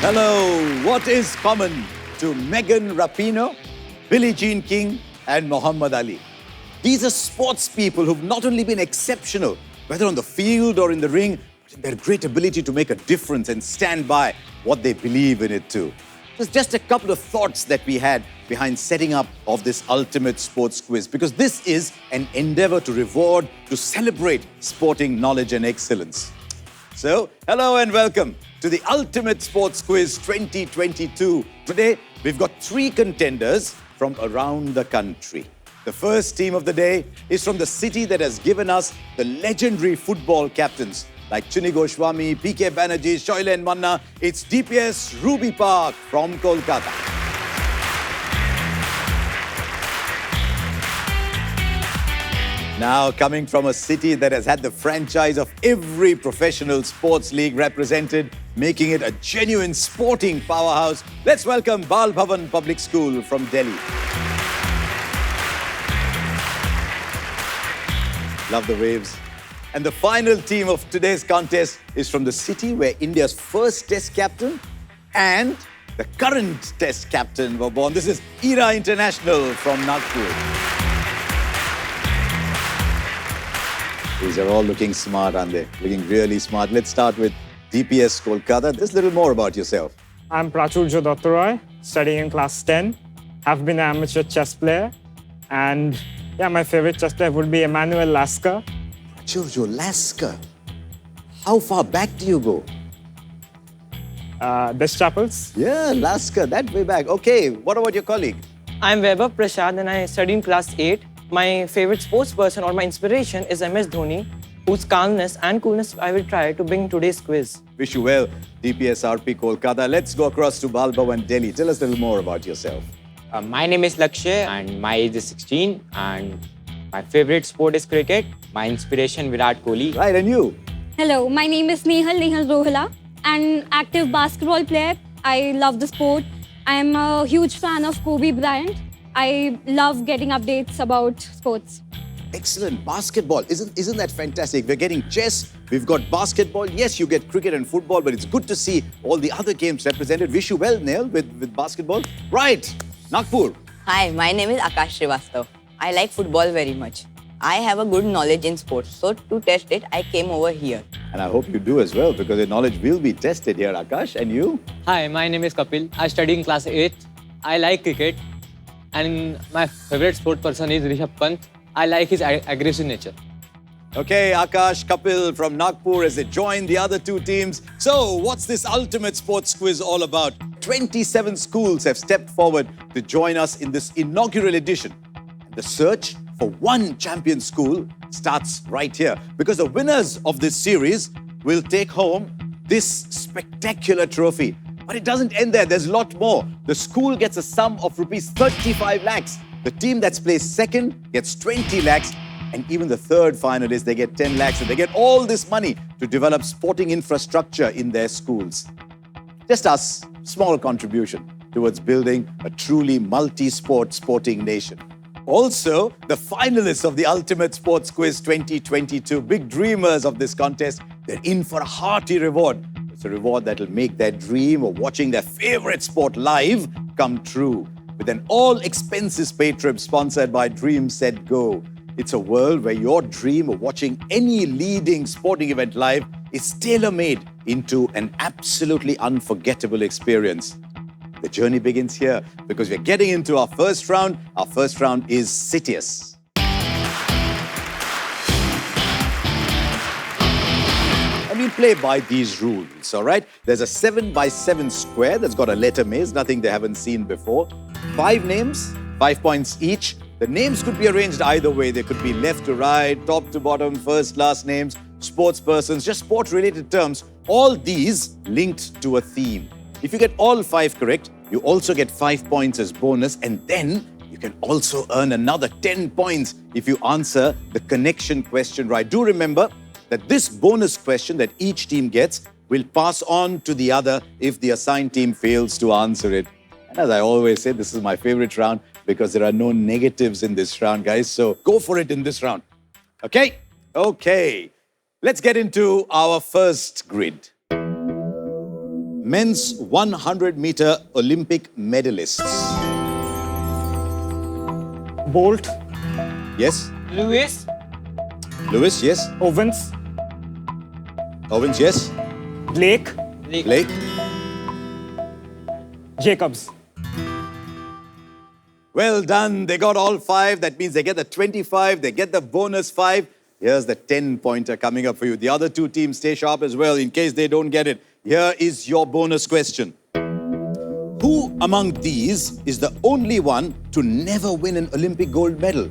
Hello, what is common to Megan Rapinoe, Billie Jean King and Muhammad Ali? These are sports people who've not only been exceptional, whether on the field or in the ring, but in their great ability to make a difference and stand by what they believe in it too. There's just a couple of thoughts that we had behind setting up of this ultimate sports quiz, because this is an endeavor to reward, to celebrate sporting knowledge and excellence. So, hello and welcome to the Ultimate Sports Quiz 2022. Today, we've got 3 contenders from around the country. The first team of the day is from the city that has given us the legendary football captains like Chuni Goswami, PK Banerjee, Shoilen Manna. It's DPS Ruby Park from Kolkata. Now, coming from a city that has had the franchise of every professional sports league represented, making it a genuine sporting powerhouse, let's welcome Bhavan Public School from Delhi. Love the waves. And the final team of today's contest is from the city where India's first Test captain and the current Test captain were born. This is ERA International from Nagpur. These are all looking smart, aren't they? Looking really smart. Let's start with DPS Kolkata. Just a little more about yourself. I'm Prachurjo Dottoroy, studying in class 10. I've been an amateur chess player. And yeah, my favorite chess player would be Emmanuel Lasker. Prachurjo Lasker. How far back do you go? Best Chapels. Yeah, Lasker, that way back. Okay, what about your colleague? I'm Vaibhav Prasad and I study in class 8. My favorite sports person or my inspiration is MS Dhoni, whose calmness and coolness I will try to bring today's quiz. Wish you well, DPS RP Kolkata. Let's go across to Bhavan Delhi. Tell us a little more about yourself. My name is Lakshay and my age is 16 and my favorite sport is cricket. My inspiration Virat Kohli. Right, and you? Hello, my name is Nehal Rohala, an active basketball player. I love the sport. I am a huge fan of Kobe Bryant. I love getting updates about sports. Excellent. Basketball. Isn't that fantastic? We're getting chess, we've got basketball. Yes, you get cricket and football, but it's good to see all the other games represented. Wish you well, Neil, with basketball. Right, Nagpur. Hi, my name is Akash Srivastav. I like football very much. I have a good knowledge in sports, so to test it, I came over here. And I hope you do as well, because your knowledge will be tested here, Akash. And you? Hi, my name is Kapil. I study in class 8. I like cricket. And my favorite sport person is Rishabh Pant. I like his aggressive nature. Okay, Akash, Kapil from Nagpur as they join the other 2 teams. So, what's this ultimate sports quiz all about? 27 schools have stepped forward to join us in this inaugural edition. The search for one champion school starts right here, because the winners of this series will take home this spectacular trophy. But it doesn't end there. There's a lot more. The school gets a sum of rupees 35 lakhs. The team that's placed second gets 20 lakhs. And even the third finalist, they get 10 lakhs. And they get all this money to develop sporting infrastructure in their schools. Just us, small contribution towards building a truly multi-sport sporting nation. Also, the finalists of the Ultimate Sports Quiz 2022, big dreamers of this contest, they're in for a hearty reward. It's a reward that will make their dream of watching their favorite sport live come true. With an all-expenses-paid trip sponsored by Dream Set Go. It's a world where your dream of watching any leading sporting event live is tailor-made into an absolutely unforgettable experience. The journey begins here because we're getting into our first round. Our first round is CITIUS. And we play by these rules, all right? There's a 7x7 square that's got a letter maze, nothing they haven't seen before. 5 names, 5 points each. The names could be arranged either way. They could be left to right, top to bottom, first, last names, sports persons, just sport-related terms. All these linked to a theme. If you get all 5 correct, you also get 5 points as bonus, and then you can also earn another 10 points if you answer the connection question right. Do remember that this bonus question that each team gets will pass on to the other if the assigned team fails to answer it. And as I always say, this is my favorite round because there are no negatives in this round, guys. So go for it in this round. Okay? Okay. Let's get into our first grid. men's 100-meter Olympic medalists. Bolt, Yes. Lewis, Lewis, yes. Owens, Owens, yes. Blake, Blake. Jacobs. Well done. They got all 5. That means they get the 25. They get the bonus 5. Here's the 10-pointer coming up for you. The other 2 teams stay sharp as well in case they don't get it. Here is your bonus question. Who among these is the only one to never win an Olympic gold medal?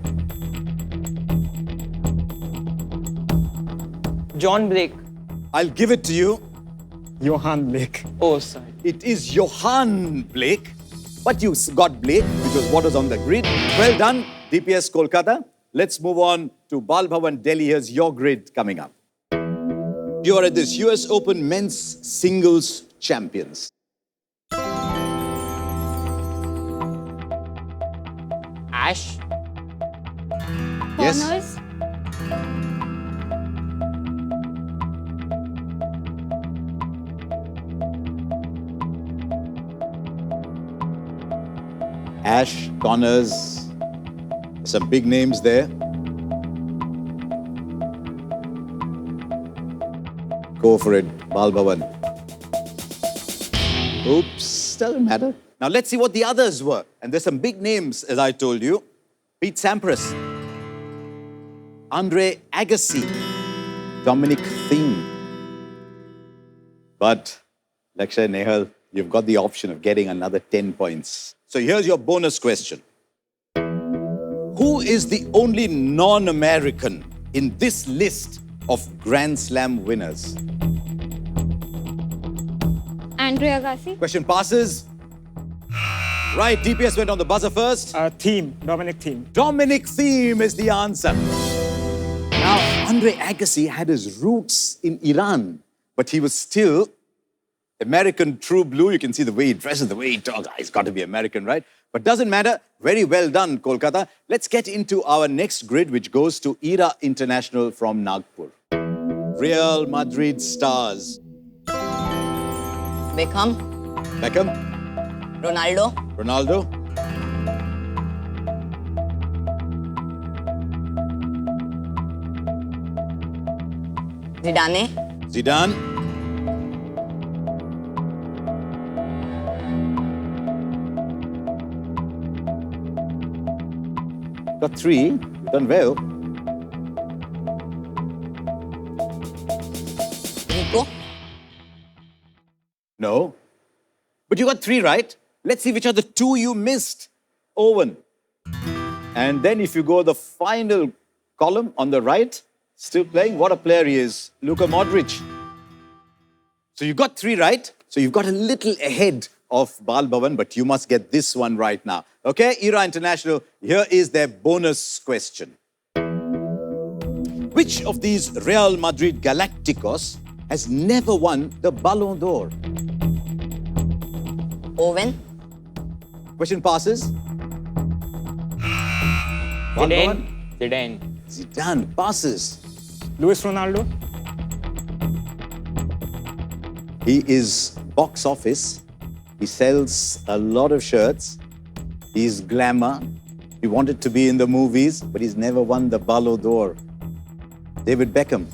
John Blake. I'll give it to you. Johan Blake. Oh, sorry. It is Johan Blake. But you got Blake, which was what was on the grid. Well done, DPS Kolkata. Let's move on to Bhavan, Delhi. Here's your grid coming up. You are at this US Open men's singles champions. Ash, Yes. Corners. Ash, Connors, some big names there. Go for it, Bhavan. Oops, doesn't matter. Now let's see what the others were. And there's some big names, as I told you. Pete Sampras, Andre Agassi, Dominic Thiem. But, Lakshay Nehal, you've got the option of getting another 10 points. So here's your bonus question. Who is the only non-American in this list of Grand Slam winners? Andre Agassi. Question passes. Right, DPS went on the buzzer first. Dominic Thiem. Dominic Thiem is the answer. Now, Andre Agassi had his roots in Iran, but he was still American true blue. You can see the way he dresses, the way he talks. He's got to be American, right? But doesn't matter. Very well done, Kolkata. Let's get into our next grid, which goes to IRA International from Nagpur. Real Madrid stars. Beckham, Beckham, Ronaldo, Ronaldo, Zidane, Zidane, got 3. You've done well. Rico, No. But you got 3 right. Let's see which are the 2 you missed. Owen. And then if you go the final column on the right, still playing, what a player he is. Luka Modric. So you got 3 right. So you've got a little ahead of Bhavan, but you must get this one right now. Okay, IRA International, here is their bonus question. Which of these Real Madrid Galacticos has never won the Ballon d'Or? Owen, Question passes. Zidane. Zidane passes. Luis Ronaldo. He is box office. He sells a lot of shirts. He's glamour. He wanted to be in the movies, but he's never won the Ballon d'Or. David Beckham.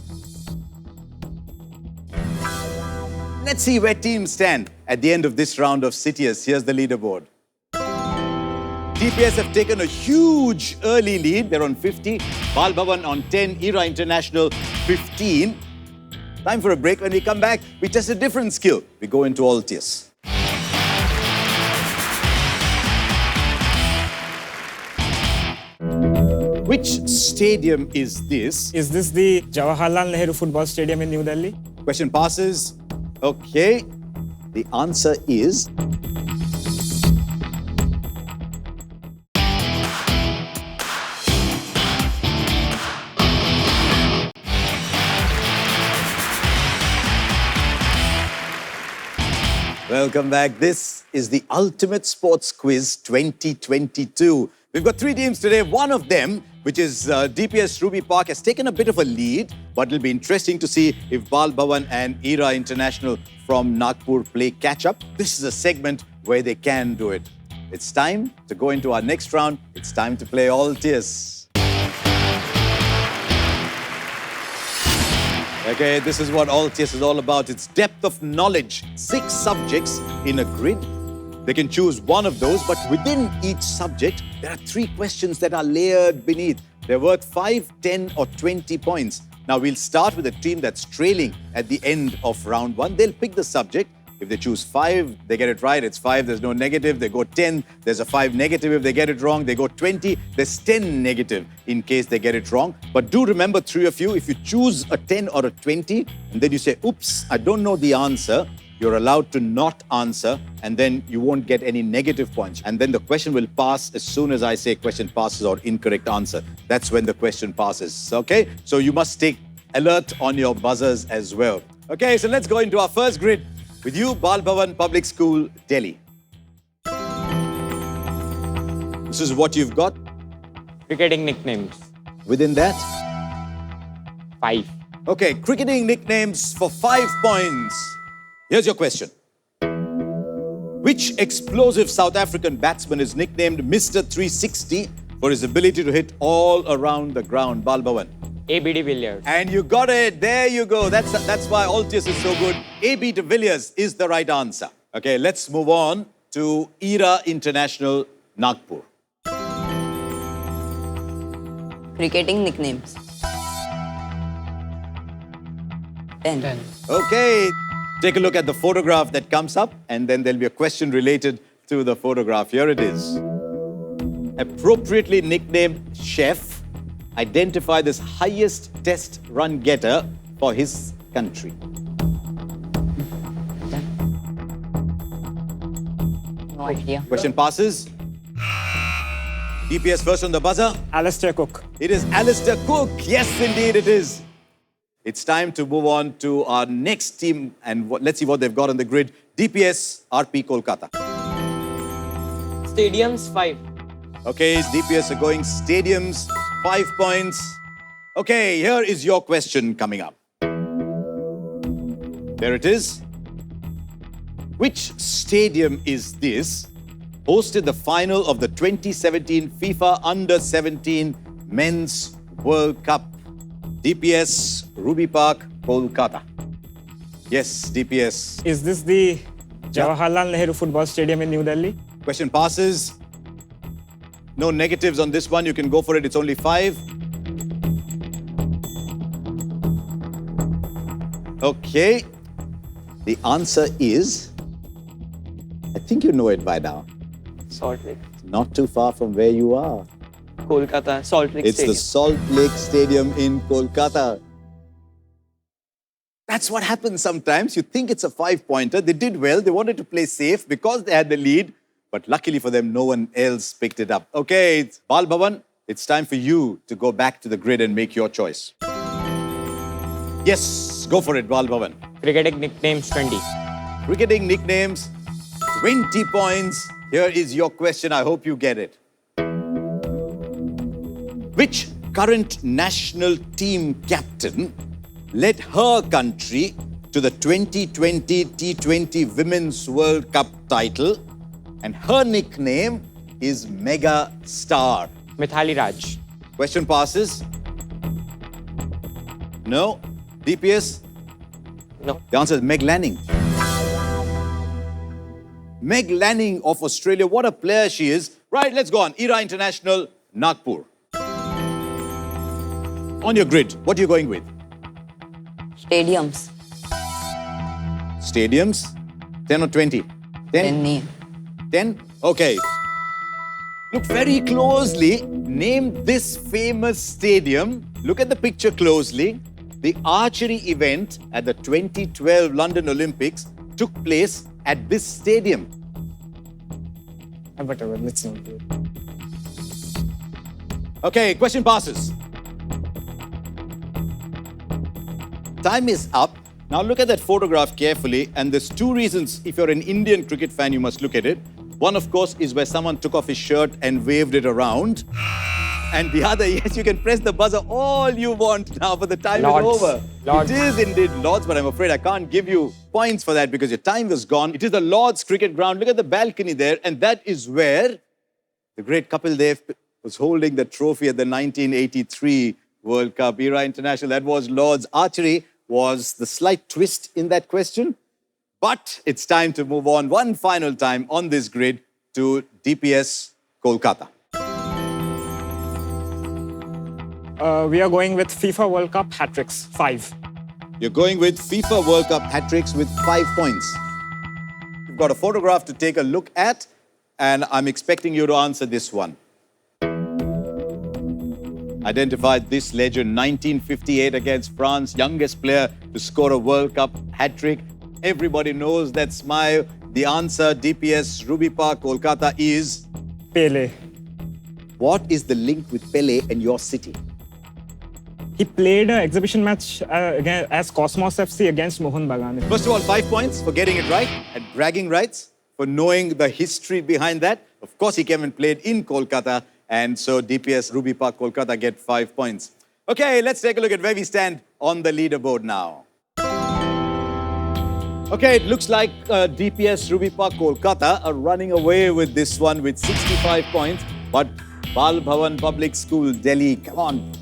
Let's see where teams stand at the end of this round of CITIUS. Here's the leaderboard. DPS have taken a huge early lead. They're on 50. Bhavan on 10. IRA International 15. Time for a break. When we come back, we test a different skill. We go into ALTIUS. Which stadium is this? Is this the Jawaharlal Nehru Football Stadium in New Delhi? Question passes. Okay. The answer is... Welcome back. This is the Ultimate Sports Quiz 2022. We've got 3 teams today. One of them which is DPS Ruby Park, has taken a bit of a lead, but it'll be interesting to see if Bhavan and ERA International from Nagpur play catch-up. This is a segment where they can do it. It's time to go into our next round. It's time to play ALTIUS. Okay, this is what ALTIUS is all about. It's depth of knowledge. 6 subjects in a grid. They can choose one of those, but within each subject, there are 3 questions that are layered beneath. They're worth 5, 10, or 20 points. Now, we'll start with a team that's trailing at the end of round 1. They'll pick the subject. If they choose 5, they get it right, it's 5, there's no negative. They go 10, there's a 5 negative if they get it wrong. They go 20, there's 10 negative in case they get it wrong. But do remember, 3 of you, if you choose a 10 or a 20, and then you say, oops, I don't know the answer, you're allowed to not answer, and then you won't get any negative points. And then the question will pass as soon as I say question passes or incorrect answer. That's when the question passes, okay? So you must take alert on your buzzers as well. Okay, so let's go into our first grid. With you, Bhavan Public School, Delhi. This is what you've got. Cricketing nicknames. Within that, 5. okay, cricketing nicknames for 5 points. Here's your question. Which explosive South African batsman is nicknamed Mr. 360 for his ability to hit all around the ground? Bhavan. A.B. de Villiers. And you got it. There you go. That's why ALTIUS is so good. A.B. de Villiers is the right answer. Okay, let's move on to ERA International, Nagpur. Cricketing nicknames. 10. Okay, take a look at the photograph that comes up, and then there'll be a question related to the photograph. Here it is. Appropriately nicknamed Chef, identify this highest test run getter for his country. No idea. Question passes. DPS first on the buzzer. Alistair Cook. It is Alistair Cook. Yes, indeed it is. It's time to move on to our next team, and let's see what they've got on the grid. DPS RP Kolkata. Stadiums, 5. Okay, DPS are going stadiums, 5 points. Okay, here is your question coming up. There it is. Which stadium is this? Hosted the final of the 2017 FIFA Under-17 Men's World Cup. DPS, Ruby Park, Kolkata. Yes, DPS. Is this the Jawaharlal Nehru Football Stadium in New Delhi? Question passes. No negatives on this one. You can go for it. It's only 5. Okay. The answer is, I think you know it by now. Salt Lake. Not too far from where you are. Kolkata, Salt Lake It's Stadium. the Salt Lake Stadium in Kolkata. That's what happens sometimes. You think it's a 5-pointer. They did well. They wanted to play safe because they had the lead. But luckily for them, no one else picked it up. Okay, Bhavan, it's time for you to go back to the grid and make your choice. Yes, go for it, Bhavan. Cricketing nicknames, 20. Cricketing nicknames, 20 points. Here is your question. I hope you get it. Which current national team captain led her country to the 2020 T20 Women's World Cup title? And her nickname is Mega Star. Mithali Raj. Question passes. No. DPS? No. The answer is Meg Lanning. Meg Lanning of Australia. What a player she is. Right, let's go on. ERA International, Nagpur. On your grid, what are you going with? Stadiums. Stadiums? 10 or 20? 10? 10? Okay. Look very closely. Name this famous stadium. Look at the picture closely. The archery event at the 2012 London Olympics took place at this stadium. Whatever, let's not do it. Okay, question passes. Time is up. Now look at that photograph carefully, and there's 2 reasons. If you're an Indian cricket fan, you must look at it. One, of course, is where someone took off his shirt and waved it around. And the other, yes, you can press the buzzer all you want now, but the time Lords. is over. Lords. It is indeed Lords, but I'm afraid I can't give you points for that because your time was gone. It is the Lords cricket ground. Look at the balcony there, and that is where the great Kapil Dev was holding the trophy at the 1983 World Cup Era International. That was Lords. Archery was the slight twist in that question. But it's time to move on one final time on this grid to DPS Kolkata. We are going with FIFA World Cup hat-tricks, 5. You're going with FIFA World Cup hat-tricks with 5 points. You've got a photograph to take a look at, and I'm expecting you to answer this one. Identified this legend, 1958 against France, youngest player to score a World Cup hat-trick. Everybody knows that smile. The answer, DPS Ruby Park, Kolkata, is... Pele. What is the link with Pele and your city? He played an exhibition match as Cosmos FC against Mohun Bagan. First of all, 5 points for getting it right and bragging rights for knowing the history behind that. Of course, he came and played in Kolkata, and so DPS Ruby Park, Kolkata get 5 points. Okay, let's take a look at where we stand on the leaderboard now. Okay, it looks like DPS Ruby Park, Kolkata are running away with this one with 65 points. But Bhavan Public School, Delhi, come on.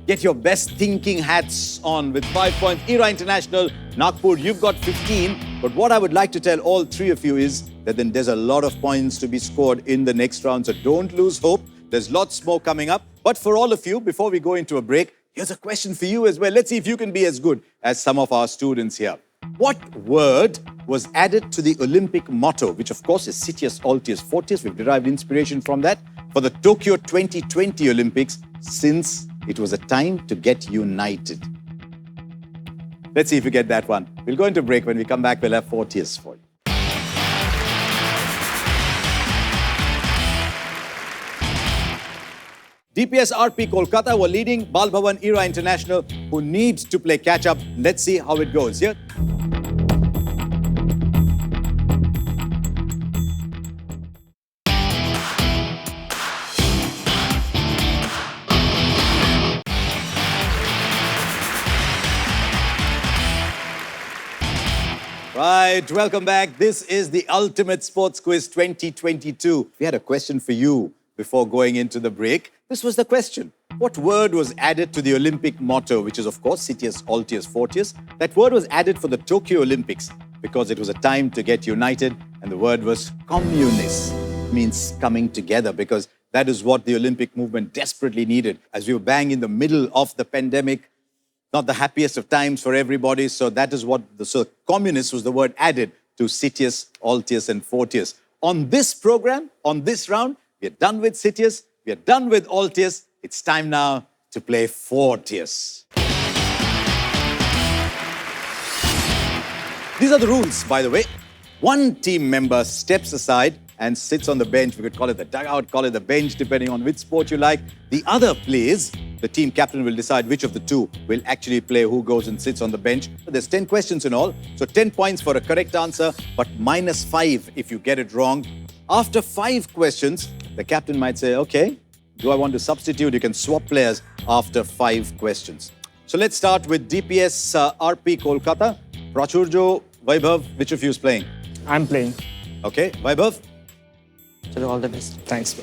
Get your best thinking hats on with 5 points. Era International, Nagpur, you've got 15. But what I would like to tell all three of you is that then there's a lot of points to be scored in the next round. So don't lose hope. There's lots more coming up. But for all of you, before we go into a break, here's a question for you as well. Let's see if you can be as good as some of our students here. What word was added to the Olympic motto, which of course is CITIUS, ALTIUS FORTIUS? We've derived inspiration from that for the Tokyo 2020 Olympics, since it was a time to get united. Let's see if you get that one. We'll go into break. When we come back, we'll have FORTIUS for you. DPS RP Kolkata were leading Bhavan Era International, who need to play catch-up. Let's see how it goes here. Right, welcome back. This is the Ultimate Sports Quiz 2022. We had a question for you before going into the break. This was the question. What word was added to the Olympic motto, which is, of course, CITIUS, ALTIUS, FORTIUS? That word was added for the Tokyo Olympics because it was a time to get united, and the word was communist. It means coming together, because that is what the Olympic movement desperately needed. As we were bang in the middle of the pandemic, not the happiest of times for everybody, so that is what communist was the word added to CITIUS, ALTIUS, and FORTIUS. On this program, on this round, we are done with CITIUS, we are done with ALTIUS. It's time now to play FORTIUS. These are the rules, by the way. One team member steps aside and sits on the bench. We could call it the dugout, call it the bench, depending on which sport you like. The other plays. The team captain will decide which of the two will actually play, who goes and sits on the bench. There's 10 questions in all, so 10 points for a correct answer, but -5 if you get it wrong. After 5 questions, the captain might say, okay, do I want to substitute? You can swap players after 5 questions. So let's start with DPS RP Kolkata. Prachurjo, Vaibhav, which of you is playing? I'm playing. Okay, Vaibhav? So all the best. Thanks.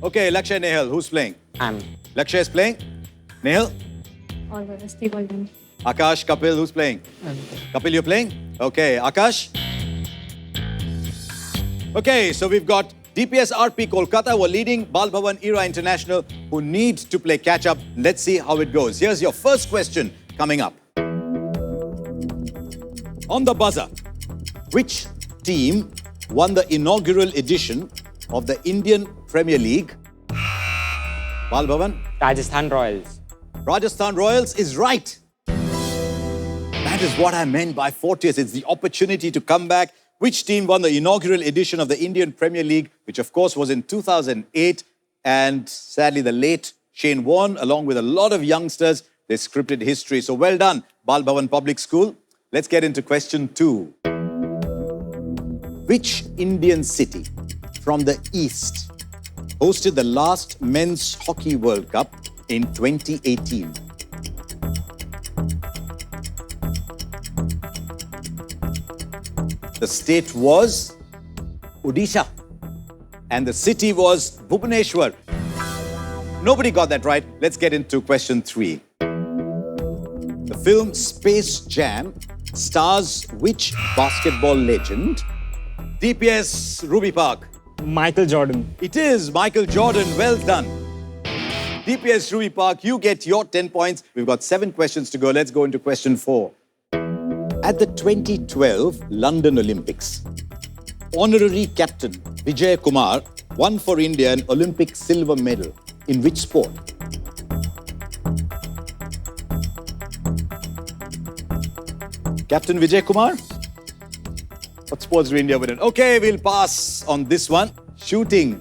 Okay, Lakshay, Nehal, who's playing? I'm Lakshay is playing. Nehal? All the best. Well done. Akash, Kapil, who's playing? Kapil, you're playing? Okay, Akash? Okay, so we've got DPS RP Kolkata were leading Bhavan Era International, who need to play catch-up. Let's see how it goes. Here's your first question coming up. On the buzzer, which team won the inaugural edition of the Indian Premier League? Bhavan? Rajasthan Royals. Rajasthan Royals is right. That is what I meant by FORTIUS. It's the opportunity to come back. Which team won the inaugural edition of the Indian Premier League, which of course was in 2008. And sadly, the late Shane Warne, along with a lot of youngsters, they scripted history. So well done, Bhavan Public School. Let's get into question 2. Which Indian city from the east hosted the last Men's Hockey World Cup in 2018? The state was Odisha and the city was Bhubaneswar. Nobody got that right. Let's get into question 3. The film Space Jam stars which basketball legend? DPS Ruby Park. Michael Jordan. It is Michael Jordan. Well done. DPS Ruby Park, you get your 10 points. We've got 7 questions to go. Let's go into question 4. At the 2012 London Olympics, honorary captain Vijay Kumar won for India an Olympic silver medal. In which sport? Captain Vijay Kumar? What sports do India win in? Okay, we'll pass on this one. Shooting.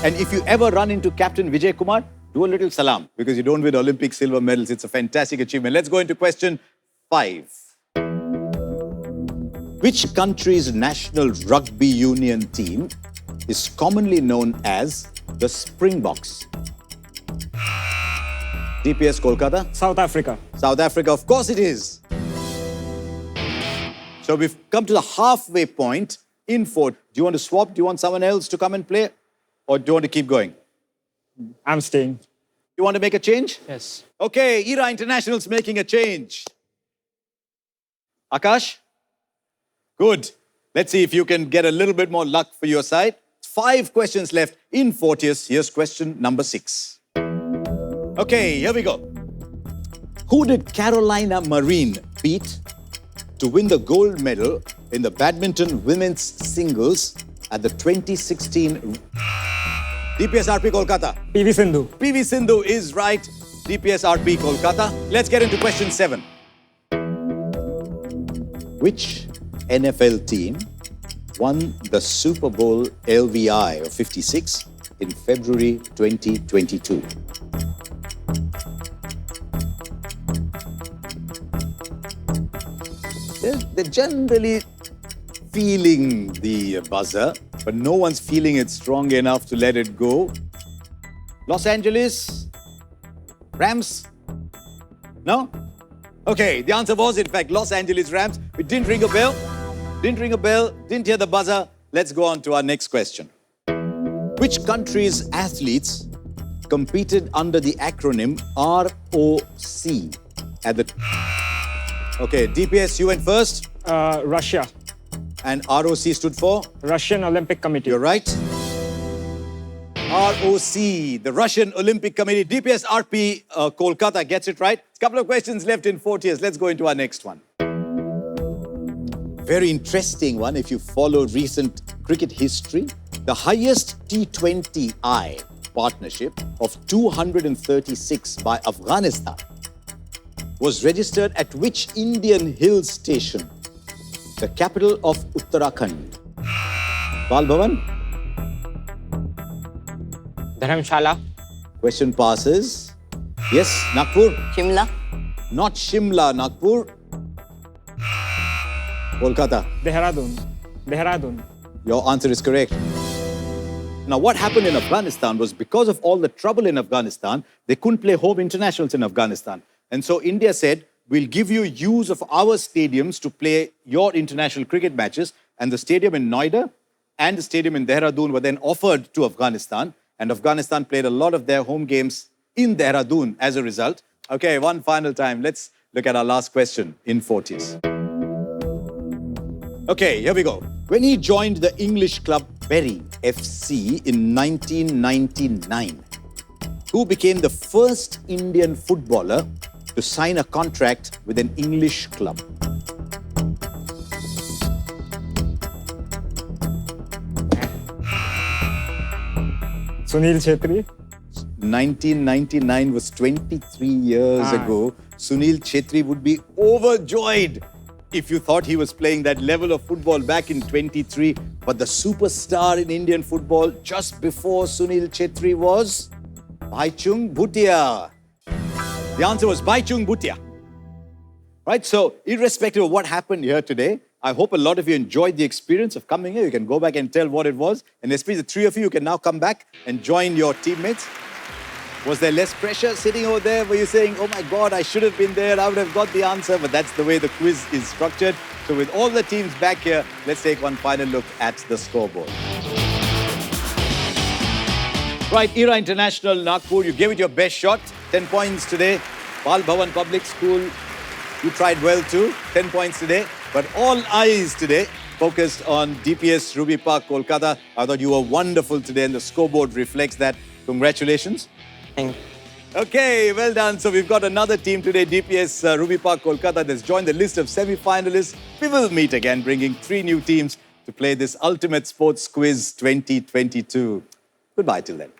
And if you ever run into Captain Vijay Kumar, do a little salam because you don't win Olympic silver medals. It's a fantastic achievement. Let's go into question 5. Which country's national rugby union team is commonly known as the Springboks? DPS Kolkata? South Africa. South Africa, of course it is. So we've come to the halfway point in 4. Do you want to swap? Do you want someone else to come and play? Or do you want to keep going? I'm staying. You want to make a change? Yes. Okay, ERA International's making a change. Akash? Good. Let's see if you can get a little bit more luck for your side. 5 questions left in Fortius. Here's question number 6. Okay, here we go. Who did Carolina Marin beat to win the gold medal in the badminton women's singles at the 2016 DPS RP Kolkata? PV Sindhu. PV Sindhu is right. DPS RP Kolkata. Let's get into question 7. Which NFL team won the Super Bowl LVI of 56 in February 2022? They're generally feeling the buzzer, but no one's feeling it strong enough to let it go. Los Angeles Rams? No? Okay, the answer was, in fact, Los Angeles Rams. It didn't ring a bell. Didn't ring a bell. Didn't hear the buzzer. Let's go on to our next question. Which country's athletes competed under the acronym ROC at the... Okay, DPS, you went first. Russia. And ROC stood for? Russian Olympic Committee. You're right. ROC, the Russian Olympic Committee. DPS RP Kolkata gets it right. A couple of questions left in 4 years. Let's go into our next one. Very interesting one if you follow recent cricket history. The highest T20I partnership of 236 by Afghanistan was registered at which Indian hill station? The capital of Uttarakhand. Bhavan? Dharamshala. Question passes. Yes, Nagpur? Shimla. Not Shimla, Nagpur. Kolkata. Dehradun. Dehradun. Your answer is correct. Now, what happened in Afghanistan was because of all the trouble in Afghanistan, they couldn't play home internationals in Afghanistan. And so India said, we'll give you use of our stadiums to play your international cricket matches. And the stadium in Noida and the stadium in Dehradun were then offered to Afghanistan. And Afghanistan played a lot of their home games in Dehradun as a result. Okay, one final time. Let's look at our last question in 40s. Okay, here we go. When he joined the English club Bury FC in 1999, who became the first Indian footballer to sign a contract with an English club? Sunil Chhetri. 1999 was 23 years ago. Sunil Chhetri would be overjoyed if you thought he was playing that level of football back in 23. But the superstar in Indian football just before Sunil Chhetri was Bhaichung Bhutia. The answer was Bhaichung Bhutia. Right, so irrespective of what happened here today, I hope a lot of you enjoyed the experience of coming here. You can go back and tell what it was. And especially the three of you can now come back and join your teammates. Was there less pressure sitting over there? Were you saying, oh my God, I should have been there, I would have got the answer? But that's the way the quiz is structured. So with all the teams back here, let's take one final look at the scoreboard. Right, Era International, Nagpur, you gave it your best shot. 10 points today. Bhavan Public School, you tried well too. 10 points today. But all eyes today focused on DPS Ruby Park, Kolkata. I thought you were wonderful today and the scoreboard reflects that. Congratulations. Thank you. Okay, well done. So we've got another team today, DPS Ruby Park, Kolkata, that's joined the list of semi-finalists. We will meet again, bringing 3 new teams to play this Ultimate Sports Quiz 2022. Goodbye till then.